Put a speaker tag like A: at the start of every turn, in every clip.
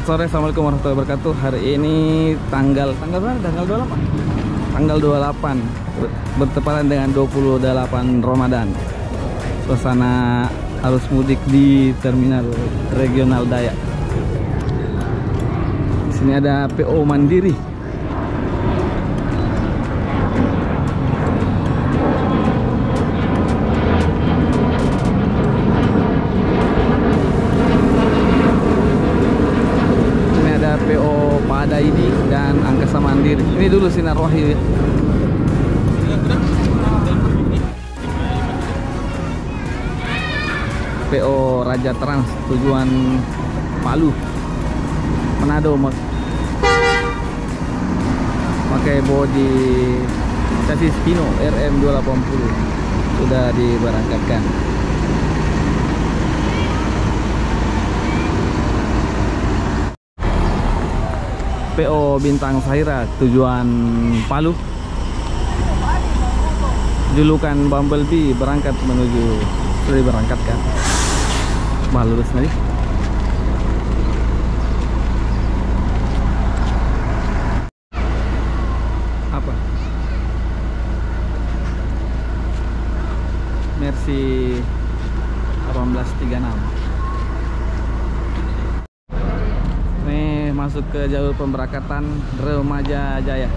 A: sore, assalamualaikum warahmatullahi wabarakatuh. Hari ini tanggal berapa? Tanggal 28. Tanggal 28 bertepatan dengan 28 Ramadan. Suasana arus mudik di Terminal Regional Dayak. Di sini ada PO Mandiri. PO Pada ini dan Angkasa Mandiri. Ini dulu Sinar Wahyu ya. PO Raja Trans tujuan Palu, Manado, pakai bodi chassis Hino RM280 sudah diberangkatkan. PO Bintang Sahira tujuan Palu, julukan Bumblebee berangkat menuju, sudah diberangkatkan. Lurus nanti. Apa? Mercy 1836. Masuk ke jalur pemberangkatan Remaja Jaya.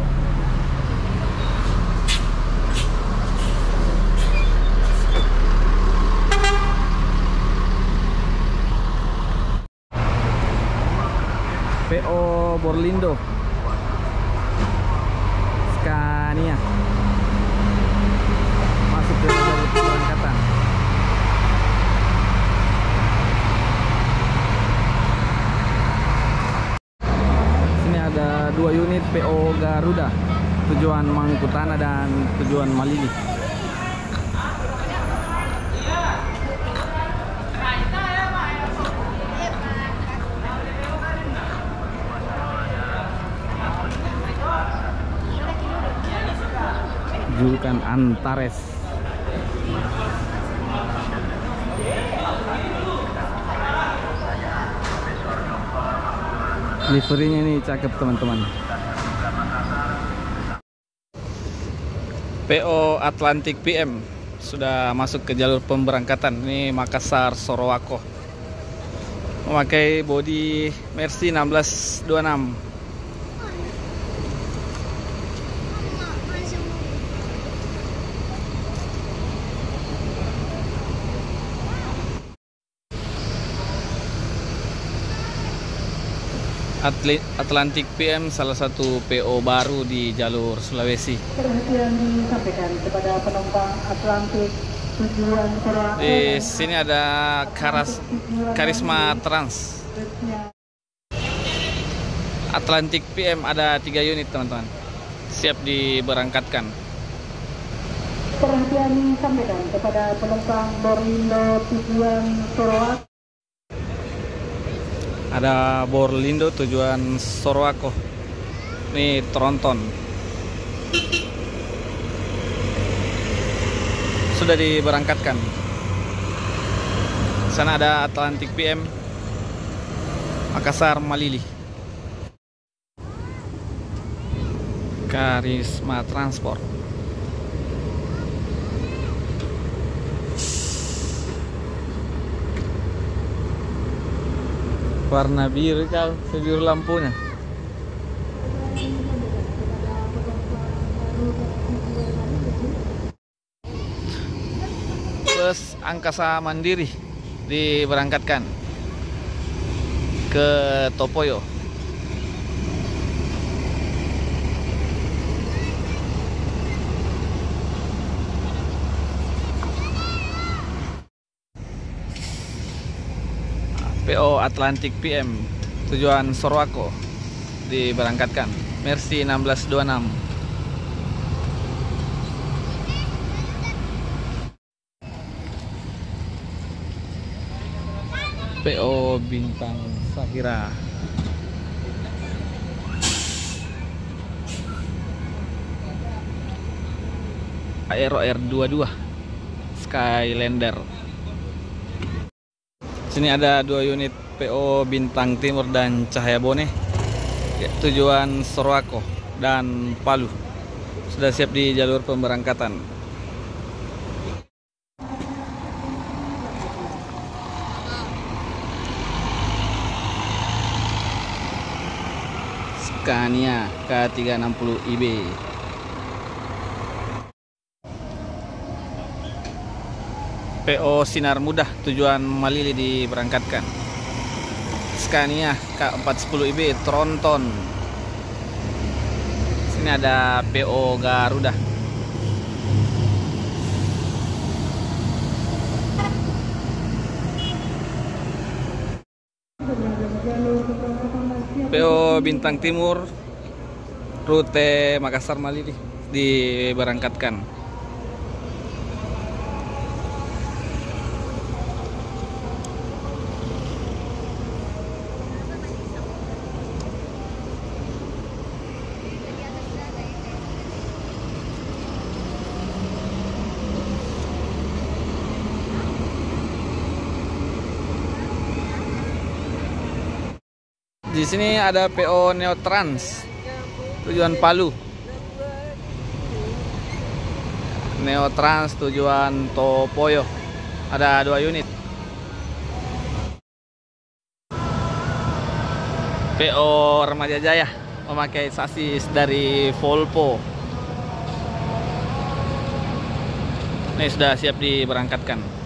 A: PO Borlindo Scania masuk ke jalur pemberangkatan. Ada 2 unit PO Garuda tujuan Mangkutana dan tujuan Malili. Julukan Antares. Liverinya ini cakep teman-teman. PO Atlantic PM sudah masuk ke jalur pemberangkatan. Ini Makassar Sorowako, memakai bodi Mercy 1626. Atlantic PM salah satu PO baru di jalur Sulawesi.
B: Perhatian disampaikan kepada penumpang Atlantic tujuan Sorowako.
A: Di sini ada Karisma Trans. Atlantic PM ada 3 unit teman-teman, siap diberangkatkan.
B: Perhatian disampaikan kepada penumpang Borlindo tujuan Sorowako.
A: Ada Borlindo tujuan Sorowako. Ini Tronton. Sudah diberangkatkan. Sana ada Atlantic PM Makassar Malili. Karisma Transport. Warna biru kau, biru lampunya. Bus Angkasa Mandiri diberangkatkan ke Topoyo. PO Atlantic PM tujuan Sorowako diberangkatkan Mercy 1626. PO Bintang Sahira Aero R22 Skylander. Sini ada 2 unit PO Bintang Timur dan Cahaya Bone ya, tujuan Sorowako dan Palu sudah siap di jalur pemberangkatan. Scania K360IB. PO Sinar Mudah tujuan Malili diberangkatkan. Scania K410IB Tronton. Sini ada PO Garuda. PO Bintang Timur rute Makassar Malili diberangkatkan. Di sini ada PO Neotrans tujuan Palu. Neotrans tujuan Topoyo. Ada 2 unit. PO Remaja Jaya memakai sasis dari Volvo. Ini sudah siap diberangkatkan.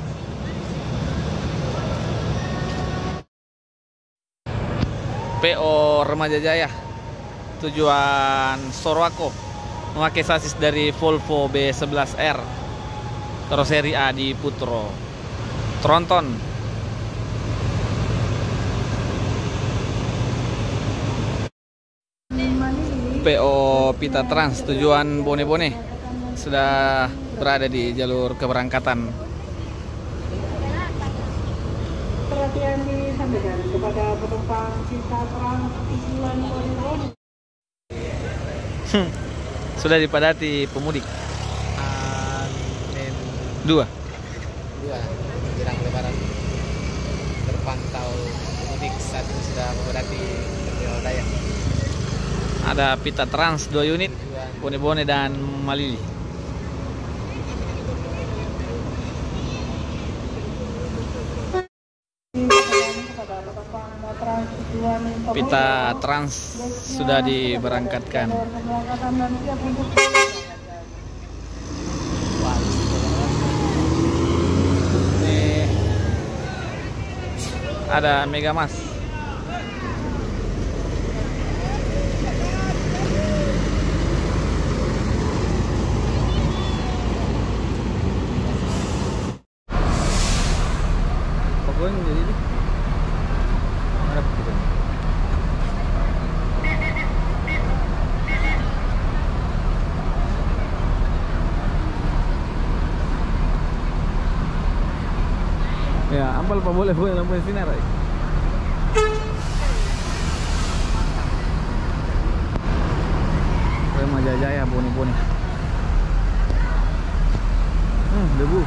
A: PO Remaja Jaya tujuan Sorowako memakai sasis dari Volvo B11R karoseri A di Putro. Tronton. PO Pita Trans tujuan Bone-Bone sudah berada di jalur keberangkatan.
B: Perhatian disampaikan kepada penumpang Pita Trans tujuan Bone-Bone.
A: Sudah dipadati pemudik. Dua
C: menjelang lebaran terpantau pemudik satu sudah memadati Terminal Daya.
A: Ada Pita Trans 2 unit, Bone-Bone dan Malili. Pita Trans sudah diberangkatkan. Ini ada Megamas. Pokoknya jadi ini. Mana begitu? Ya, ampal pa boleh buat lampu sinar. Remaja Jaya Bone-Bone. Debu.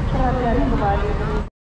B: Perhatian kembali.